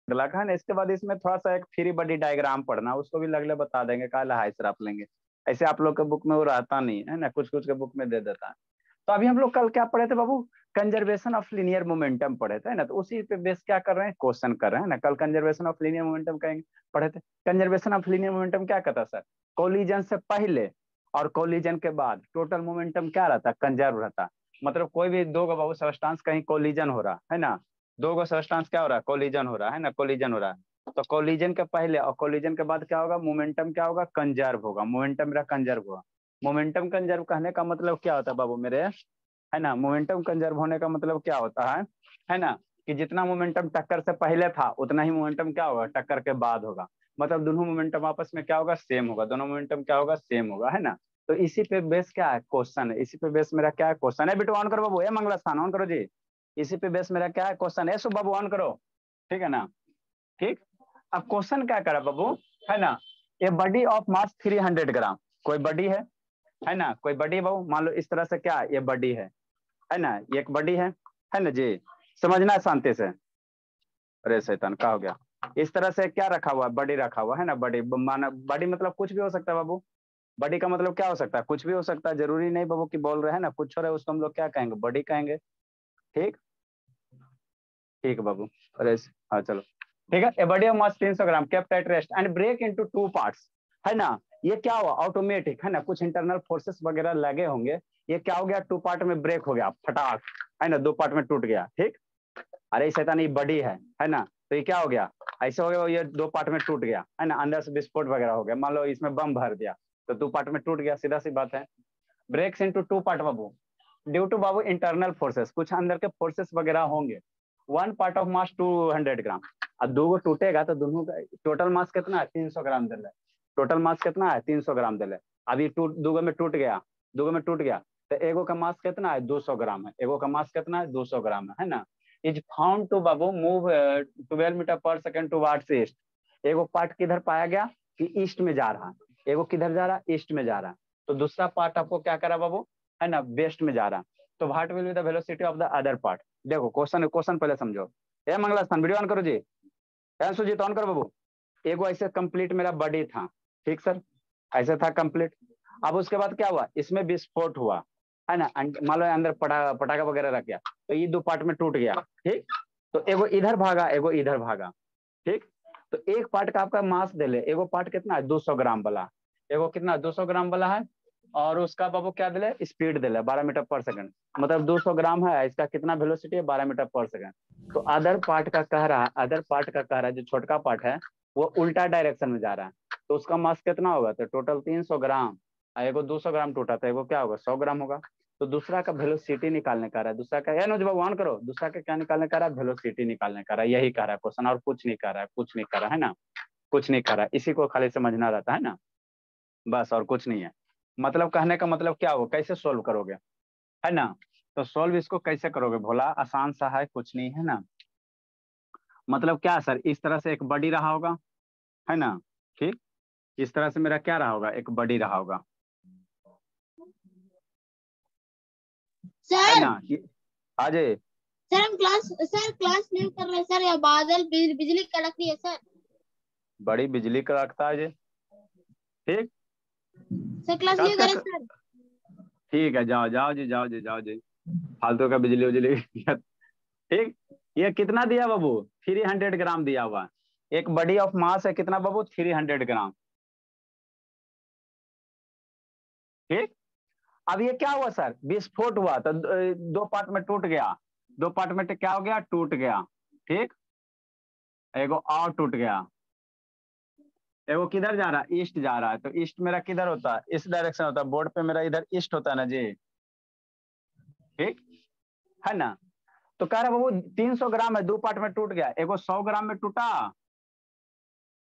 लगा है ना। इसके बाद इसमें थोड़ा सा एक फ्री बॉडी डायग्राम पढ़ना, उसको भी लगले बता देंगे, काला हाई सर आप लेंगे। ऐसे आप लोग के बुक में वो रहता नहीं है ना, कुछ कुछ के बुक में दे देता है। तो अभी हम लोग कल क्या पढ़े थे बाबू, कंजर्वेशन ऑफ लीनियर मोमेंटम पढ़े थे ना। तो उसी पे बेस क्या कर रहे हैं, क्वेश्चन कर रहे हैं ना। कल कंजर्वेशन ऑफ लीनियर मोमेंटम कहेंगे पढ़े थे। कंजर्वेशन ऑफ लीनियर मोमेंटम क्या कहता है सर, कोलिजन से पहले और कोलिजन के बाद टोटल मोमेंटम क्या रहता है, कंजर्व रहता। मतलब कोई भी दो बाबू सबस्टांस कहीं कोलिजन हो रहा है ना, दो गो सबस्टांस क्या हो रहा है, कोलिजन हो रहा है ना, कोलिजन हो रहा है। तो कोलिजन के पहले और कोलिजन के बाद क्या होगा, मोमेंटम क्या होगा, कंजर्व होगा। मोमेंटम मेरा कंजर्व होगा। मोमेंटम कंजर्व कहने का मतलब क्या होता है बाबू मेरे, है ना। मोमेंटम कंजर्व होने का मतलब क्या होता है ना, कि जितना मोमेंटम टक्कर से पहले था उतना ही मोमेंटम क्या होगा, टक्कर के बाद होगा। मतलब दोनों मोमेंटम आपस में क्या होगा, सेम होगा। दोनों मोमेंटम क्या होगा, सेम होगा, है ना। तो इसी पे बेस क्या है, क्वेश्चन है। इसी पे बेस मेरा क्या है, क्वेश्चन है। बेटू ऑन करो बाबू, ये मंगला स्थान ऑन करो जी। इसी पे बेस मेरा क्या है, क्वेश्चन है। सुबह बाबू ऑन करो, ठीक है ना। ठीक। अब क्वेश्चन क्या करा बाबू, है ना। ये बॉडी ऑफ मास 300 ग्राम, कोई बॉडी है ना, कोई बॉडी बाबू मान लो इस तरह से, क्या ये बॉडी है ना, ये एक बॉडी है ना जी। समझना शांति से। अरे शैतान का हो गया। इस तरह से क्या रखा हुआ है, बॉडी रखा हुआ है ना। बॉडी माना, बॉडी मतलब कुछ भी हो सकता है बाबू। बॉडी का मतलब क्या हो सकता है, कुछ भी हो सकता है। जरूरी नहीं बाबू कि बोल रहे हैं ना कुछ हो रहा है उसको हम लोग क्या कहेंगे, बॉडी कहेंगे। ठीक, ठीक है बाबू। अरे हाँ चलो ठीक है। A body of mass 300 gram kept at rest and break into two parts, है ना। ये क्या हुआ, ऑटोमेटिक है ना, कुछ इंटरनल फोर्सेस वगैरह लगे होंगे। ये क्या हो गया, टू पार्ट में ब्रेक हो गया फटाक, है ना, दो पार्ट में टूट गया। ठीक। अरे शैतान ये बॉडी है ना। तो ये क्या हो गया, ऐसे हो गया, ये दो पार्ट में टूट गया, है ना। अंदर से विस्फोट वगैरह हो गया, मान लो इसमें बम भर दिया तो दो पार्ट में टूट गया, सीधा सी बात है। ब्रेक्स इनटू टू पार्ट बाबू, ड्यू टू बाबू इंटरनल फोर्सेस, कुछ अंदर के फोर्सेस वगैरह होंगे। One part of mass 200 gram. अब दो गो टूटेगा तो दोनों का टोटल मास कितना है, 300 ग्राम दिल है। टोटल मास कितना है, 300 ग्राम दिल है। अब ये दो में टूट गया, दो में टूट गया तो एगो का मास कितना है, 200 ग्राम है। एगो का मास कितना है, 200 ग्राम है ना। इज फाउंड टू बाबू move 12 metre per second towards east. एगो पार्ट किधर पाया गया कि ईस्ट में जा रहा है, एगो किधर जा रहा है, ईस्ट में जा रहा है। तो दूसरा पार्ट आपको क्या करा बाबू, है ना, वेस्ट में जा रहा है। तो what will be the velocity of the other part. देखो क्वेश्चन, क्वेश्चन पहले समझो। ये मंगला स्थान वीडियो ऑन करो जी, सुजीत ऑन करो बाबू। एगो ऐसे कंप्लीट मेरा बॉडी था, ठीक सर, ऐसे था कंप्लीट। अब उसके बाद क्या हुआ, इसमें विस्फोट हुआ, है ना। मान लो अंदर पटाखा वगैरह रख गया तो ये दो पार्ट में टूट गया। ठीक। तो एगो इधर भागा, एगो इधर भागा। ठीक। तो एक पार्ट का आपका मास दे ले, एगो पार्ट कितना है, 200 ग्राम वाला। एगो कितना 200 ग्राम वाला है। और उसका बाबू क्या दिले, स्पीड दिले 12 मीटर पर सेकंड। मतलब 200 ग्राम है, इसका कितना वेलोसिटी है, 12 मीटर पर सेकंड। तो अदर पार्ट का कह रहा है, अदर पार्ट का कह रहा है, जो छोटका पार्ट है वो उल्टा डायरेक्शन में जा रहा है। तो उसका मास कितना होगा, तो टोटल 300 ग्राम। एगो 200 ग्राम टूटा था, एगो क्या होगा, 100 ग्राम होगा। तो दूसरा का वेलोसिटी निकालने का रहा है, दूसरा का या नोज बाबू ऑन करो, दूसरा का क्या निकालने का रहा है, वेलोसिटी निकालने का रहा है। यही कह रहा है क्वेश्चन, और कुछ नहीं कर रहा है, कुछ नहीं कर रहा है ना, कुछ नहीं कर रहा है। इसी को खाली समझना रहता है ना, बस, और कुछ नहीं है। मतलब कहने का मतलब क्या होगा, कैसे सोल्व करोगे, है ना। तो सोल्व इसको कैसे करोगे भोला, आसान सा है, कुछ नहीं है ना। मतलब क्या सर, इस तरह से एक बॉडी रहा होगा, है ना। ठीक। इस तरह से मेरा क्या रहा होगा, एक बॉडी रहा होगा, है सर ना। आज सर हम क्लास नहीं कर रहे सर, या बादल बिजली कड़क रही है सर। बड़ी बिजली कड़कता है जी। ठीक। सर क्लास नहीं कस का कर रहे सर। ठीक है, जाओ जाओ जी, जाओ जी, जाओ जी। फालतू का बिजली उजली ठीक। ये कितना दिया बाबू, 300 ग्राम दिया हुआ। एक बॉडी ऑफ मास है कितना बाबू, 300 ग्राम। ठीक। अब ये क्या हुआ सर, विस्फोट हुआ तो दो पार्ट में टूट गया, दो पार्ट में क्या हो गया, टूट गया। ठीक। एगो और टूट गया। एगो किधर जा रहा है, ईस्ट जा रहा है। तो ईस्ट मेरा किधर होता है, इस डायरेक्शन होता है। बोर्ड पे मेरा इधर ईस्ट होता है ना जी। ठीक, है ना। तो कह रहा बाबू 300 ग्राम है, दो पार्ट में टूट गया। एगो 100 ग्राम में टूटा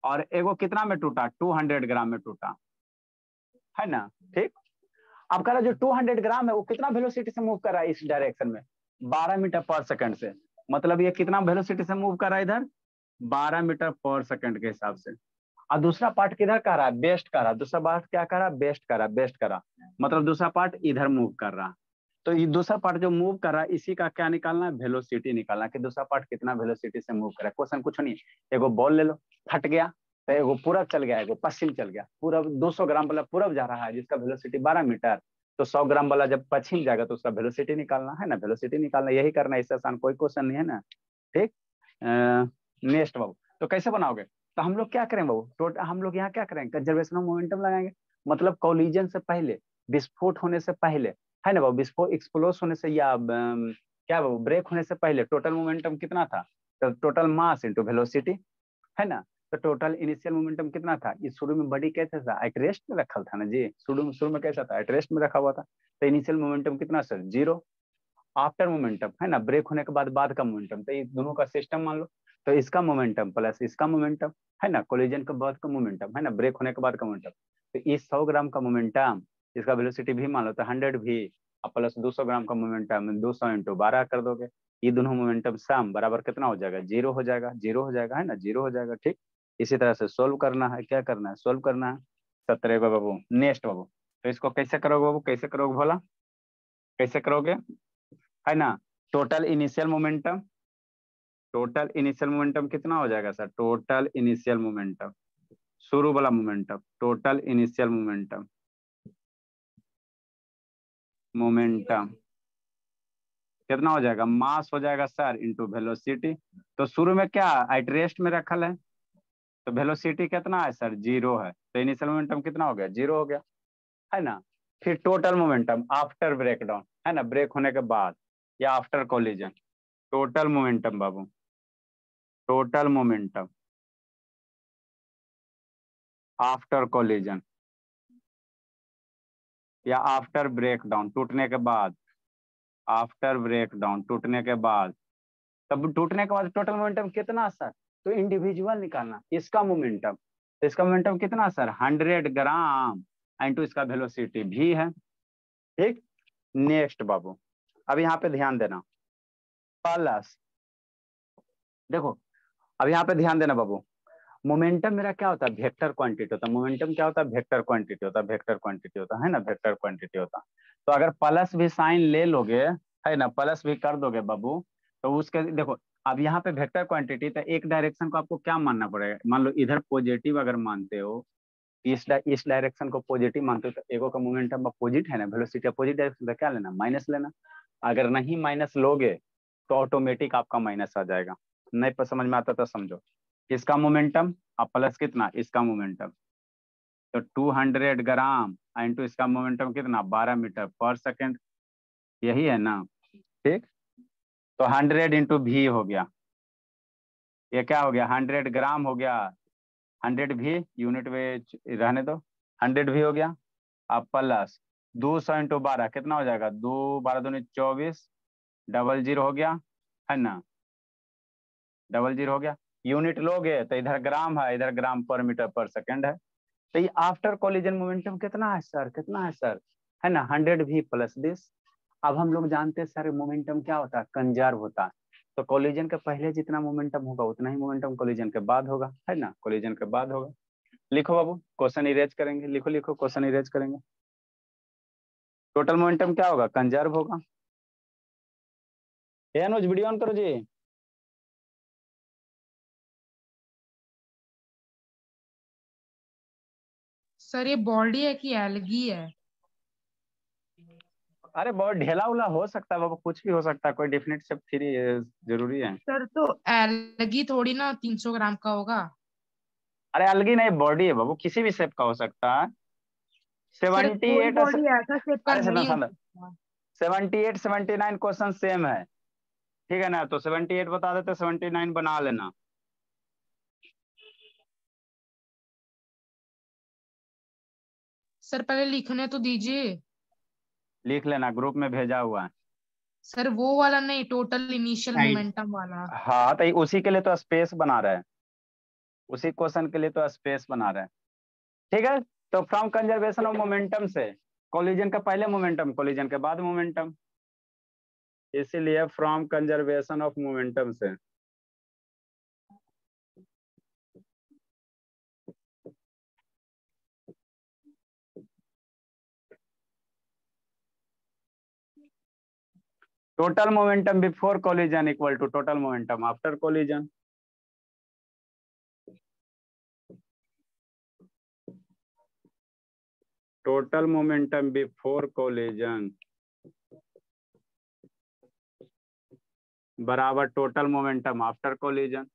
और एगो कितना में टूटा, 200 ग्राम में टूटा, है ना। ठीक। अब कह रहा जो 200 ग्राम है वो कितना वेलोसिटी से मूव कर रहा है इस डायरेक्शन में, 12 मीटर पर सेकंड से। मतलब ये कितना वेलोसिटी से मूव कर रहा है इधर, 12 मीटर पर सेकंड के हिसाब से। और दूसरा पार्ट किधर कर रहा है, बेस्ट कर रहा है। दूसरा पार्ट क्या कर रहा है, बेस्ट कर रहा है, बेस्ट कर रहा। मतलब दूसरा पार्ट इधर मूव कर रहा है। तो ये दूसरा पार्ट जो मूव कर रहा है इसी का क्या निकालना है, वेलोसिटी निकालना, कि दूसरा पार्ट कितना वेलोसिटी से मूव कर रहा है। क्वेश्चन कुछ नहीं, एगो बॉल ले लो, फट गया, तो एगो पूरब चल गया, एगो पश्चिम चल गया। पूरब 200 ग्राम वाला पूरब जा रहा है जिसका वेलोसिटी 12 मीटर, तो 100 ग्राम वाला जब पश्चिम जाएगा तो उसका वेलोसिटी निकालना है ना, वेलोसिटी निकालना, यही करना है, इससे आसान कोई क्वेश्चन नहीं है ना। ठीक, नेक्स्ट बाबू, तो कैसे बनाओगे, तो हम लोग क्या करें बाबू, टोटल हम लोग यहाँ क्या करेंगे, कंजर्वेशन ऑफ मोमेंटम लगाएंगे। मतलब कोलिजन से पहले, विस्फोट होने से पहले, है ना बाबू, विस्फोट एक्सप्लोस होने से या क्या बाबू ब्रेक होने से पहले टोटल मोमेंटम कितना था, तो टोटल मास इंटू वेलोसिटी, है ना। तो टोटल इनिशियल मोमेंटम कितना था, ये शुरू में बॉडी कैसे था, एट रेस्ट में रखा था ना जी, शुरू में कैसा था, एट रेस्ट में रखा हुआ था। तो इनिशियल मोमेंटम कितना सर, 0। आफ्टर मोमेंटम, है ना, ब्रेक होने के बाद का मोमेंटम, तो ये दोनों का सिस्टम मान लो, तो इसका मोमेंटम प्लस इसका मोमेंटम, है ना, कोलिजन के बाद का मोमेंटम, है ना, ब्रेक होने के बाद का मोमेंटम, तो इस 100 ग्राम का मोमेंटम, इसका वेलोसिटी भी मान लो तो 100 भी, और प्लस 200 ग्राम का मोमेंटम 200 इंटू 12 कर दोगे, ये दोनों मोमेंटम सम बराबर कितना हो जाएगा, 0 हो जाएगा, 0 हो जाएगा, है ना, 0 हो जाएगा। ठीक, इसी तरह से सोल्व करना है, क्या करना है, सोल्व करना है। 17 बाबू, नेक्स्ट बाबू, तो इसको कैसे करोगे बाबू, कैसे करोगे भोला, कैसे करोगे, है ना। Total initial momentum, total initial momentum कितना हो जाएगा सर, टोटल इनिशियल मोमेंटम, शुरू वाला momentum, total initial momentum, momentum कितना हो जाएगा, मास हो जाएगा सर इंटू वेलोसिटी। तो शुरू में क्या एट रेस्ट में रखल है, तो वेलोसिटी कितना है सर, 0 है, तो इनिशियल मोमेंटम कितना हो गया, 0 हो गया, है ना। फिर टोटल मोमेंटम आफ्टर ब्रेकडाउन, है ना, ब्रेक होने के बाद या आफ्टर कोलिजन, टोटल मोमेंटम बाबू, टोटल मोमेंटम आफ्टर कोलिजन या आफ्टर ब्रेकडाउन, टूटने के बाद, आफ्टर ब्रेकडाउन टूटने के बाद, तब टूटने के बाद टोटल मोमेंटम कितना सर, तो इंडिविजुअल निकालना इसका मोमेंटम, तो इसका मोमेंटम कितना सर, 100 ग्राम इंटू इसका वेलोसिटी भी है। ठीक, नेक्स्ट बाबू, अब यहाँ पे ध्यान देना, प्लस, देखो अब यहाँ पे ध्यान देना बाबू, मोमेंटम मेरा क्या होता है, वेक्टर क्वांटिटी होता है, मोमेंटम क्या होता है, वेक्टर क्वांटिटी होता है, वेक्टर क्वांटिटी होता है ना, वेक्टर क्वांटिटी होता है। तो अगर प्लस भी साइन ले लोगे, है ना, प्लस भी कर दोगे बाबू, तो उसके देखो, अब यहाँ पे वेक्टर क्वांटिटी, तो एक डायरेक्शन को आपको क्या मानना पड़ेगा, मान लो इधर पॉजिटिव अगर मानते हो, इस डायरेक्शन को पॉजिटिव मानते हो, तो एगो का मोमेंटम अपोजिट है ना, वेलोसिटी अपोजिट डायरेक्शन का क्या लेना, माइनस लेना। अगर नहीं माइनस लोगे तो ऑटोमेटिक आपका माइनस आ जाएगा, नहीं पर समझ में आता तो समझो, इसका मोमेंटम अब प्लस कितना, इसका मोमेंटम, तो 200 ग्राम इंटू इसका मोमेंटम कितना, 12 मीटर पर सेकेंड, यही है ना। ठीक, तो 100 इंटू भी हो गया, ये क्या हो गया, 100 ग्राम हो गया, 100 भी यूनिट में रहने दो, 100 भी हो गया, अब प्लस 200 इंटू 12 कितना हो जाएगा, 2 12 दूनी 24, डबल जीरो हो गया, है ना, डबल जीरो हो गया, यूनिट लोगे तो इधर ग्राम है, इधर ग्राम पर मीटर पर सेकेंड है। तो ये आफ्टर कोलिजन मोमेंटम कितना है सर, कितना है सर, है ना, 100 भी प्लस दिस। अब हम लोग जानते हैं सर मोमेंटम क्या होता है, कंजर्व होता है, तो कोलिजन के पहले जितना मोमेंटम होगा उतना ही मोमेंटम कोलिजन के बाद होगा, है ना, कोलिजन के बाद होगा। लिखो बाबू, क्वेश्चन इरेज करेंगे, लिखो लिखो, क्वेश्चन इरेज करेंगे। टोटल मोमेंटम क्या होगा, कंजर्व होगा। ये अनुज वीडियो ऑन करो जी। सर ये बॉडी है कि एलगी है? अरे बहुत ढेला उला हो सकता है बाबू, कुछ भी हो सकता है, कोई डेफिनेट सब थ्री जरूरी है। सर तो एलगी थोड़ी ना 300 ग्राम का होगा। अरे अलगी नहीं, बॉडी है बाबू, किसी भी शेप का हो सकता है। सर सेवेंटी कोई एट बॉडी ऐसा शेप का अरे नहीं हो सुनो, सकता। 78 79 क्वेश्चन सेम है, ठीक है ना, तो 78 बता देते, 79 बना लेना। सर पहले लिखने तो दीजिए। लिख लेना, ग्रुप में भेजा हुआ है। सर वो वाला नहीं, टोटल इनिशियल नहीं, मोमेंटम वाला। हाँ तो उसी के लिए तो स्पेस बना रहे हैं, उसी क्वेश्चन के लिए तो स्पेस बना रहे हैं। ठीक है, तो फ्रॉम कंजर्वेशन ऑफ मोमेंटम से, कोलिजन का पहले मोमेंटम, कोलिजन के बाद मोमेंटम, इसीलिए फ्रॉम कंजर्वेशन ऑफ मोमेंटम से total momentum before collision equal to total momentum after collision. Total momentum before collision बराबर टोटल मोमेंटम आफ्टर कोलिजन।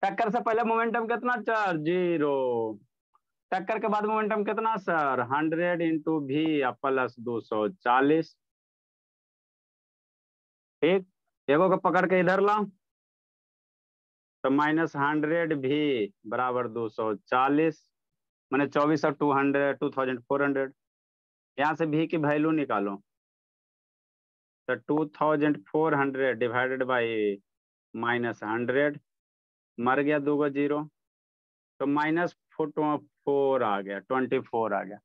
टक्कर से पहले मोमेंटम कितना सर? 0। टक्कर के बाद मोमेंटम कितना सर? 100 इंटू भी प्लस 240। ठीक, एगो को पकड़ के इधर ला तो -100 भी बराबर 240, मैंने 24 और 200 2400। यहाँ से भी की वैल्यू निकालो तो 2400 डिवाइडेड बाई -100, मर गया 2 को 0 तो -4 आ गया, 24 आ गया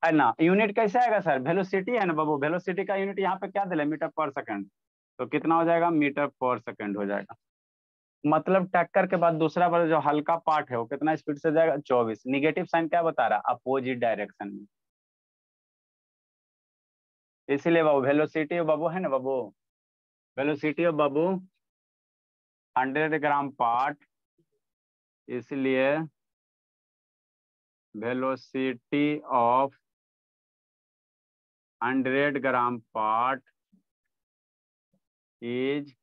है ना। यूनिट कैसे आएगा सर? वेलोसिटी है ना बाबू, वेलोसिटी का यूनिट यहाँ पे क्या दिला? Metre per second. तो कितना हो जाएगा? मीटर पर सेकंड हो जाएगा। मतलब टक्कर के बाद दूसरा वाला जो हल्का पार्ट है वो कितना स्पीड से जाएगा? 24। निगेटिव साइन क्या बता रहा? अपोजिट डायरेक्शन में। इसीलिए बाबू वेलोसिटी बाबू है ना बाबू, वेलोसिटी ऑफ बाबू 100 ग्राम पार्ट, इसलिए velocity of 100 gram part is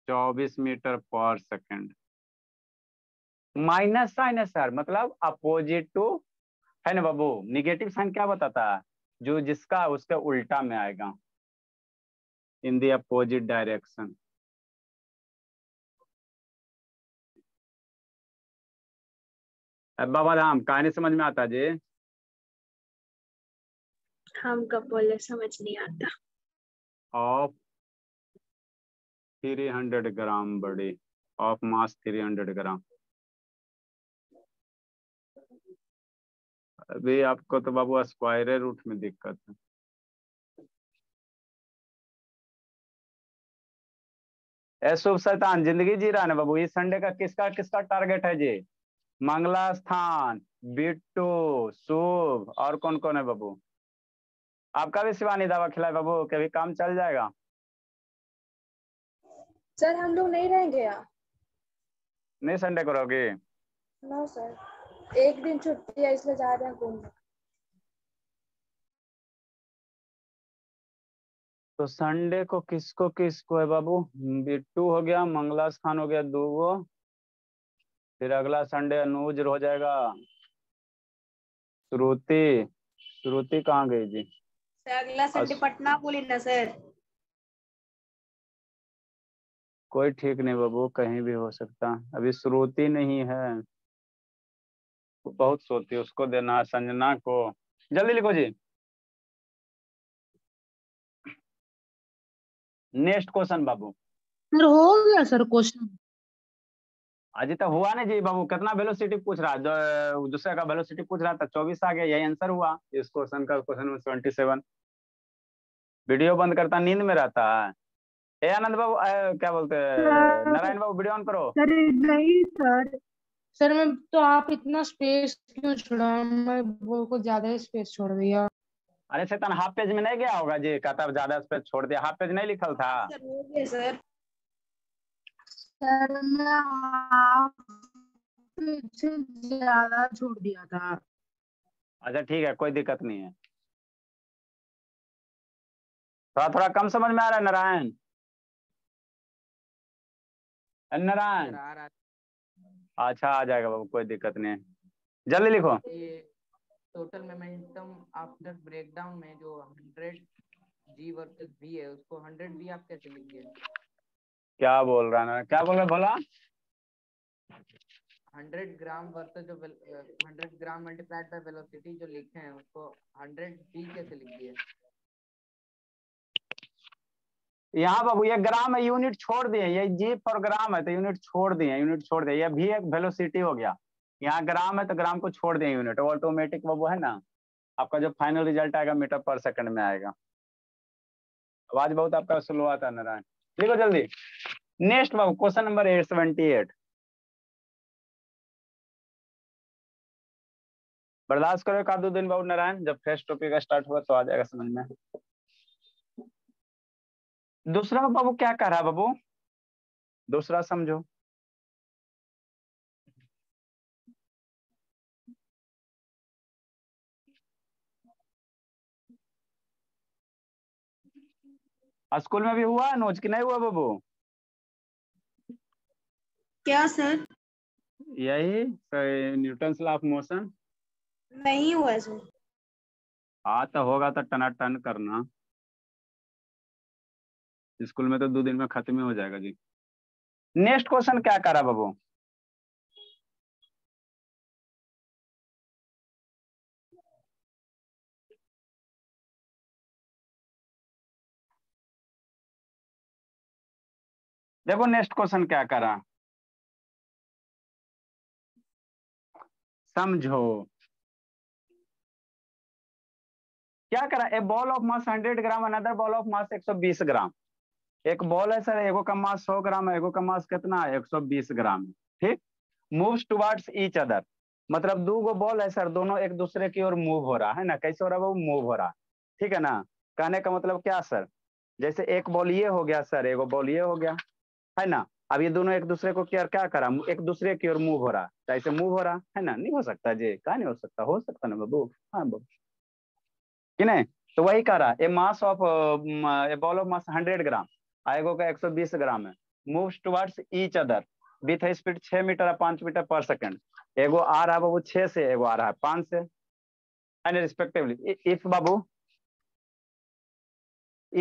24 metre per second. Minus sign है सर, मतलब अपोजिट टू है ना बाबू। निगेटिव साइन क्या बताता है? जो जिसका उसके उल्टा में आएगा, इन दी अपोजिट डायरेक्शन। बाबा राम कहानी समझ में आता जी? हम कब बोले, समझ नहीं आता। Of 300 gram body, of mass 300 ग्राम। अभी आपको तो बाबू स्क्वायर रूट में दिक्कत है। शुभ शैतान जिंदगी जी रहा है ना बाबू। इस संडे का किसका किसका टारगेट है जी? मंगला स्थान, बिट्टू, शुभ और कौन कौन है बाबू? आपका भी शिवानी दवा खिलाए बाबू, कभी काम चल जाएगा। सर हम लोग नहीं रहेंगे यहाँ। नहीं संडे को रहोगे? नो सर, एक दिन छुट्टी है इसलिए जा रहे हैं घूमने। तो संडे को किसको किसको है बाबू? बिट्टू हो गया, मंगला स्थान हो गया 2 गो, फिर अगला संडे अनुज हो जाएगा। श्रुति, श्रुति कहाँ गई जी? सर अगला संडे पटना बोली ना सर। कोई ठीक नहीं बाबू, कहीं भी हो सकता। अभी श्रुति नहीं है, वो बहुत सोती है, उसको देना। संजना को जल्दी लिखो जी। नेक्स्ट क्वेश्चन बाबू। सर हो गया सर क्वेश्चन। अजी तक हुआ नहीं जी बाबू। कितना वेलोसिटी पूछ रहा है? दूसरे का वेलोसिटी पूछ रहा था, 24 आ गया, यही आंसर हुआ इस क्वेश्चन का। क्वेश्चन में 27। वीडियो बंद करता, नींद में रहता है। ए आनंद बाबू, क्या बोलते हैं, नारायण बाबू वीडियो ऑन करो। सर नहीं सर, सर मैं तो आप इतना स्पेस क्यों छोड़ा? मैं वो को ज्यादा ही स्पेस छोड़ दिया। अरे शैतान हाफ पेज में नहीं गया होगा जी, कहता ज्यादा स्पेस छोड़ दिया। हाफ पेज नहीं लिखल था? सर हो गया सर। सर मैं हाफ पेज से ज्यादा छोड़ दिया था। अच्छा ठीक है, कोई दिक्कत नहीं है। थोड़ा थोड़ा कम समझ में आ रहा है नारायण? नारायण अच्छा आ जाएगा बाबू, कोई दिक्कत नहीं है, जल्दी लिखो। ये टोटल मोमेंटम आफ्टर ब्रेकडाउन में जो 100 जी वर्सेस v है, उसको 100 v आप कैसे लिखेंगे? क्या बोल रहा है? क्या बोल रहा बोला? 100 ग्राम वर्सेस जो 100 ग्राम मल्टीप्लाइड बाय वेलोसिटी जो लिखे हैं, उसको 100 v कैसे लिखिए? यहाँ बाबू ये ग्राम है, यूनिट छोड़ दिए। ये जी फॉर ग्राम है तो यूनिट छोड़ दिए, यूनिट छोड़ दिए। ये भी एक वेलोसिटी हो गया। यहाँ ग्राम है तो ग्राम को छोड़ दिए, यूनिट ऑटोमेटिक बाबू है ना। आपका जो फाइनल रिजल्ट आएगा मीटर पर सेकंड में आएगा। आवाज बहुत आपका स्लो आता है नारायण। लिखो जल्दी। नेक्स्ट बाबू क्वेश्चन नंबर 878। बर्दाश्त करो एक आध दो दिन बाबू नारायण, जब फ्रेश टॉपिक स्टार्ट होगा तो आ जाएगा समझ में। दूसरा बाबू क्या कह रहा है बाबू, दूसरा समझो। स्कूल में भी हुआ नोच कि नहीं हुआ बाबू? क्या सर? यही न्यूटन लॉ ऑफ मोशन। नहीं हुआ सर। हाँ तो होगा तो टनाटन करना, स्कूल में तो 2 दिन में खत्म ही हो जाएगा जी। नेक्स्ट क्वेश्चन क्या करा बाबू? देखो नेक्स्ट क्वेश्चन क्या करा, समझो क्या करा। A ball of mass 100 gram, another ball of mass 120 gram. एक बॉल है सर, एगो का मास 100 ग्राम है, एगो का मास कितना है 120 ग्राम है, ठीक। मूव्स टुवर्ड्स ईच अदर, मतलब 2 गो बॉल है सर, दोनों एक दूसरे की ओर मूव हो रहा है ना। कैसे हो रहा है वो? मूव हो रहा है, ठीक है ना। कहने का मतलब क्या सर, जैसे एक बॉल ये हो गया सर, एगो बॉल ये हो गया, है ना। अब ये दोनों एक दूसरे को क्या करा, एक दूसरे की ओर मूव हो रहा है, तो ऐसे मूव हो रहा है ना। नहीं हो सकता जी, क्या नहीं हो सकता ना बाबू। हाँ बाबू कि नहीं। तो वही कह रहा a mass of a ball of mass 100 gram, आएगो का 120 ग्राम है, moves towards each other with speed 6 metre 5 metre per second. एगो आ रहा है बाबू 6 से, एगो आ रहा है 5 से, एंड रिस्पेक्टिवली इफ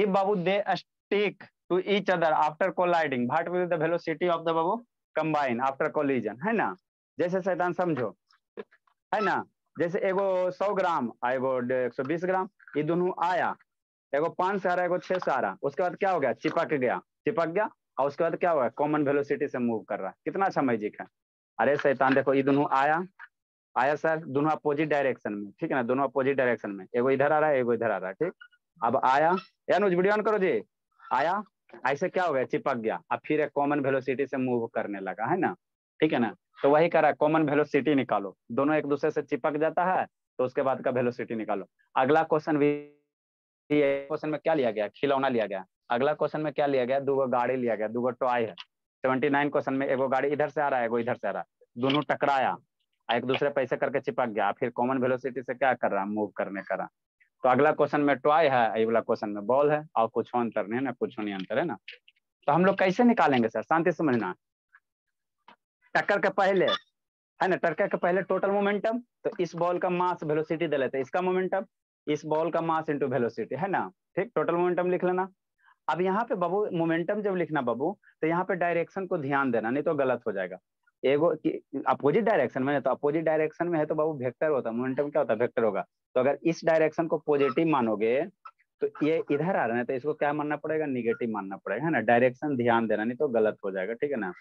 बाबू they stick to each other after colliding, what will the velocity of the बाबू कंबाइन आफ्टर कोलिजन, है ना। जैसे शैतान समझो, है ना। जैसे एगो 100 ग्राम एगो 120 ग्राम, ये दोनों आया, एगो 5 से आ रहा है, एगो 6 से आ रहा है, उसके बाद क्या हो गया, चिपक गया, और उसके बाद क्या हुआ, कॉमन वेलोसिटी से मूव कर रहा है। कितना अच्छा मैजिक है। अरे शैतान देखो, ये दोनों आया सर, दोनों अपोजिट डायरेक्शन में, ठीक है ना, दोनों अपोजिट डायरेक्शन में, एगो इधर आ रहा है, एगो इधर आ रहा है, ठीक। अब आया, यानुज वीडियो ऑन करो जी। आया, ऐसे क्या हो गया, चिपक गया, अब फिर एक कॉमन वेलोसिटी से मूव करने लगा, है ना, ठीक है ना। तो वही करा, कॉमन वेलोसिटी निकालो, दोनों एक दूसरे से चिपक जाता है, तो उसके बाद का वेलोसिटी निकालो। अगला क्वेश्चन भी, क्वेश्चन में क्या लिया गया, खिलौना लिया गया। अगला क्वेश्चन में क्या लिया गया, 2 गो गाड़ी लिया गया, 2 गो टॉय है। 79 क्वेश्चन में एगो गाड़ी इधर से आ रहा है, एगो इधर से आ रहा है, दोनों टकराया, एक दूसरे पैसे करके चिपक गया, फिर कॉमन वेलोसिटी से क्या कर रहा, मूव करने करा। तो अगला क्वेश्चन में टॉय है, अगला क्वेश्चन में बॉल है, और कुछ अंतर नहीं है ना, कुछ नहीं अंतर है ना। तो हम लोग कैसे निकालेंगे सर, शांति समझना। टक्कर के पहले, है ना, टक्कर के पहले टोटल मोमेंटम, तो इस बॉल का मास वेलोसिटी दे लेते हैं, इसका मोमेंटम, इस बॉल का मास इंटू वेलोसिटी, है ना, ठीक। टोटल मोमेंटम लिख लेना। अब यहाँ पे बाबू मोमेंटम जब लिखना बाबू, तो यहाँ पे डायरेक्शन को ध्यान देना, नहीं तो गलत हो जाएगा। एगो अपोजिट डायरेक्शन में है, तो अपोजिट डायरेक्शन में है तो बाबू वेक्टर होता है, मोमेंटम क्या होता है, वेक्टर होगा। तो अगर इस डायरेक्शन को पॉजिटिव मानोगे, तो ये इधर आ रहा है, तो इसको क्या मानना पड़ेगा, निगेटिव मानना पड़ेगा, है ना। डायरेक्शन ध्यान देना, नहीं तो गलत हो जाएगा, ठीक है ना।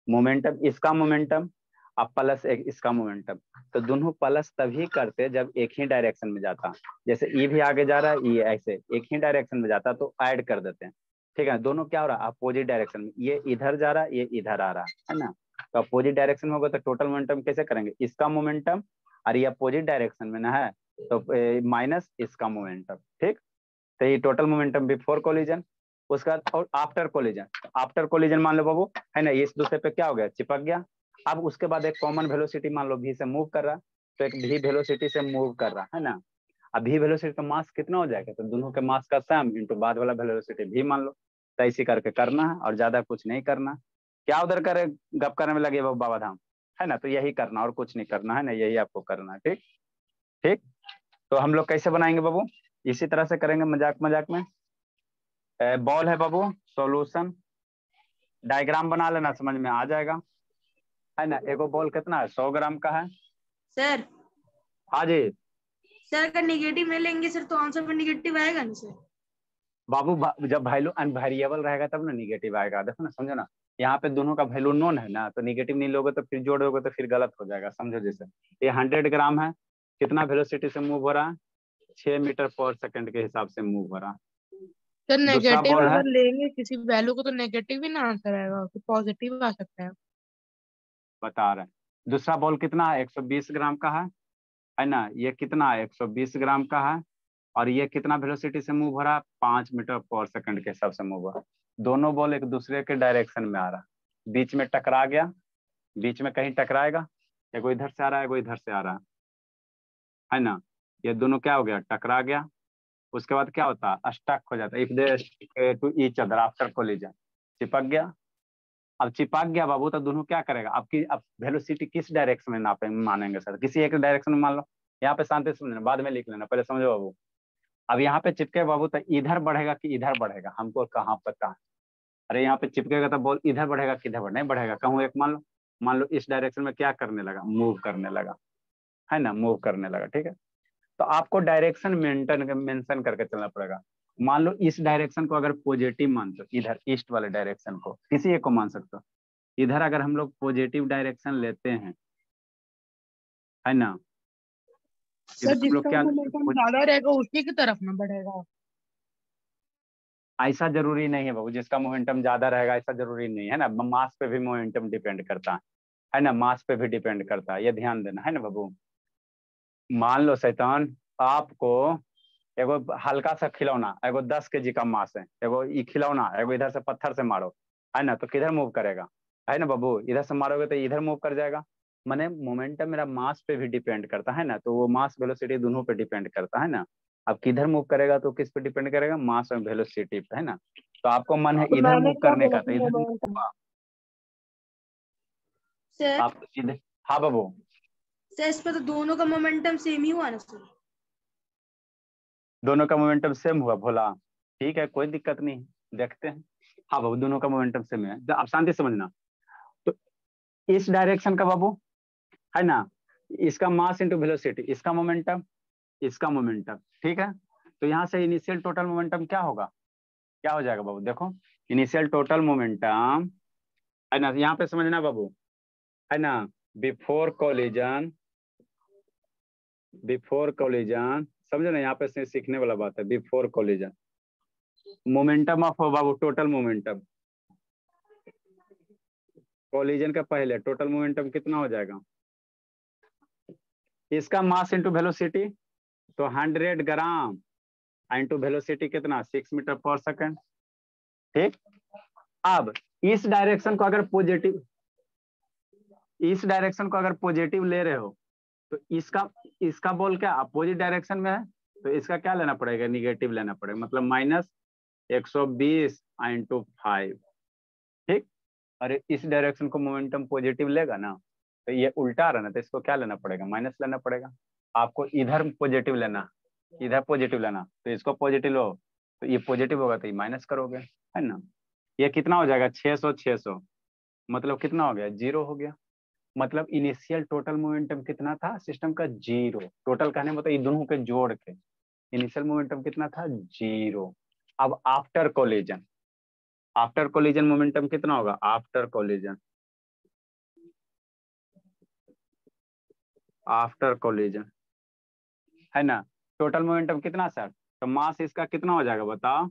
मोमेंटम, इसका मोमेंटम, अब प्लस एक इसका मोमेंटम, तो दोनों प्लस तभी करते जब एक ही डायरेक्शन में जाता। जैसे ये भी आगे जा रहा है, ये ऐसे एक ही डायरेक्शन में जाता, तो ऐड कर देते हैं, ठीक है। दोनों क्या हो रहा है, अपोजिट डायरेक्शन में, ये इधर जा रहा है, ये इधर आ रहा है ना। तो अपोजिट डायरेक्शन में होगा तो टोटल मोमेंटम कैसे करेंगे, इसका मोमेंटम, और ये अपोजिट डायरेक्शन में ना है, तो माइनस इसका मोमेंटम, ठीक। तो ये टोटल मोमेंटम बिफोर कोलिजन, उसका और आफ्टर कोलिजन मान लो बाबू, है ना, ये इस दूसरे पे क्या हो गया, चिपक गया। अब उसके बाद एक कॉमन वेलोसिटी मान लो भी से मूव कर रहा, तो एक भी वेलोसिटी से मूव कर रहा, है ना। अब भी वेलोसिटी का मास कितना हो जाएगा, तो दोनों के मास का सम इंटू बाद वाला वेलोसिटी भी मान लो। तो ऐसे करके करना है, और ज्यादा कुछ नहीं करना। क्या उधर करे गप करने में लगे बाबा धाम, है ना। तो यही करना और कुछ नहीं करना, है ना, यही आपको करना है, ठीक। ठीक, तो हम लोग कैसे बनाएंगे बाबू, इसी तरह से करेंगे, मजाक मजाक में। बॉल है बाबू, सॉल्यूशन डायग्राम बना लेना, समझ में आ जाएगा, है ना। एगो बॉल कितना है, 100 ग्राम का है। सर हाँ जी सर अगर निगेटिव में लेंगे सर तो आंसर में निगेटिव आएगा ना सर? बाबू, जब वैल्यू अनवेरिएबल रहेगा तब ना निगेटिव आएगा, देखो ना, समझो ना। यहाँ पे दोनों का वैल्यू नोन है ना, तो निगेटिव नहीं लोगे तो फिर जोड़ोगे तो फिर गलत हो जाएगा, समझो। जैसे ये 100 ग्राम है, कितना वेलोसिटी से मूव हो रहा है, 6 मीटर पर सेकंड के हिसाब से मूव हो रहा है, तो दूसरा नेगेटिव बॉल है, अगर लेंगे किसी वैल्यू को तो नेगेटिव ही ना आंसर आएगा, तो पॉजिटिव आ सकता है। बता रहे हैं। दूसरा बॉल कितना है, 120 ग्राम का है ना। ये कितना है, 120 ग्राम का है। और ये कितना वेलोसिटी से मूव हो रहा है, 5 मीटर पर सेकंड के हिसाब से मूव हो रहा है। दोनों बॉल एक दूसरे के डायरेक्शन में आ रहा है, बीच में टकरा गया, बीच में कहीं टकराएगा, एगो इधर से आ रहा है, एगो इधर से आ रहा है ना। ये दोनों क्या हो गया, टकरा गया। उसके बाद क्या होता है, स्टक हो जाता है। If they stick to each other after collision, चिपक गया। अब चिपक गया बाबू, तो दोनों क्या करेगा, आपकी अब वेलोसिटी किस डायरेक्शन में नापे मानेंगे सर, किसी एक डायरेक्शन में मान लो। यहाँ पे शांति से समझना, बाद में लिख लेना, पहले समझो बाबू। अब यहाँ पे चिपके बाबू, तो इधर बढ़ेगा कि इधर बढ़ेगा, हमको कहाँ पता है। अरे यहाँ पे चिपकेगा तो बॉल इधर बढ़ेगा कि इधर नहीं बढ़ेगा, कहूँ एक मान लो इस डायरेक्शन में क्या करने लगा, मूव करने लगा, है ना, मूव करने लगा। ठीक है, तो आपको डायरेक्शन मेंशन करके चलना पड़ेगा। मान लो इस डायरेक्शन को अगर पॉजिटिव मानते हो, इधर ईस्ट वाले डायरेक्शन को किसी एक को मान सकते हो। इधर अगर हम लोग पॉजिटिव डायरेक्शन लेते हैं, है ना, सर इधर हम लोग जिसका क्या, मोमेंटम ज्यादा रहेगा उसी की तरफ ना बढ़ेगा। ऐसा जरूरी नहीं है बाबू, जिसका मोमेंटम ज्यादा रहेगा ऐसा जरूरी नहीं है ना। मास पे भी मोमेंटम डिपेंड करता है ना, मास पे भी डिपेंड करता है, ये ध्यान देना है ना बाबू। मान लो शैतान, आपको एगो हल्का सा खिलौना, एगो 10 kg का मास है, एगो ये खिलौना, एगो इधर से पत्थर से मारो, है ना, तो किधर मूव करेगा, है ना बाबू, इधर से मारोगे तो इधर मूव कर जाएगा। मैंने मोमेंटम मेरा मास पे भी डिपेंड करता है ना, तो वो मास वेलोसिटी दोनों पे डिपेंड करता है ना। अब किधर मूव करेगा तो किस पे डिपेंड करेगा, मास और वेलोसिटी पे, है ना। तो आपको मन है तो इधर मैंने मूव क्या करने बोला का, तो था इधर move मोमेंटम। होगा। सर आप सीधे, हाँ बाबू। सर इस पर तो दोनों का मोमेंटम सेम ही हुआ ना सर। दोनों का मोमेंटम सेम हुआ भोला, ठीक है, कोई दिक्कत नहीं, देखते हैं। हाँ बाबू, दोनों का मोमेंटम सेम है, तो आप शांति से समझना। तो इस डायरेक्शन का बाबू, है ना, इसका मास इंटू वेलोसिटी, इसका मोमेंटम, इसका मोमेंटम, ठीक है। तो यहाँ से इनिशियल टोटल मोमेंटम क्या होगा, क्या हो जाएगा बाबू, देखो। इनिशियल टोटल मोमेंटम, है ना, यहाँ पे समझना बाबू, है ना, बिफोर कोलिजन, बिफोर कोलिजन, समझो ना, यहाँ पे सीखने वाला बात है। Before collision momentum of Babu, total momentum, collision का पहले टोटल मोमेंटम कितना हो जाएगा, इसका मास इंटू वेलोसिटी, तो 100 ग्राम इंटू वेलोसिटी कितना, 6 मीटर पर सेकंड। ठीक, अब इस डायरेक्शन को अगर पॉजिटिव, इस डायरेक्शन को अगर पॉजिटिव ले रहे हो, तो इसका इसका बॉल क्या अपोजिट डायरेक्शन में है, तो इसका क्या लेना पड़ेगा, निगेटिव लेना पड़ेगा, मतलब -120/5। ठीक, अरे इस डायरेक्शन को मोमेंटम पॉजिटिव लेगा ना, तो ये उल्टा रहा ना, तो इसको क्या लेना पड़ेगा, माइनस लेना पड़ेगा। आपको इधर पॉजिटिव लेना, इधर पॉजिटिव लेना, तो इसको पॉजिटिव लो, तो ये पॉजिटिव होगा तो ये माइनस करोगे, है ना। ये कितना हो जाएगा, 600 600, मतलब कितना हो गया, 0 हो गया। मतलब इनिशियल टोटल मोमेंटम कितना था सिस्टम का, 0। टोटल कहने मतलब ये दोनों के जोड़ के इनिशियल मोमेंटम कितना था, 0। अब after collision, after collision momentum कितना होगा, आफ्टर कोलिजन, आफ्टर कोलिजन, है ना। टोटल मोमेंटम कितना सर, तो मास इसका कितना हो जाएगा बताओ,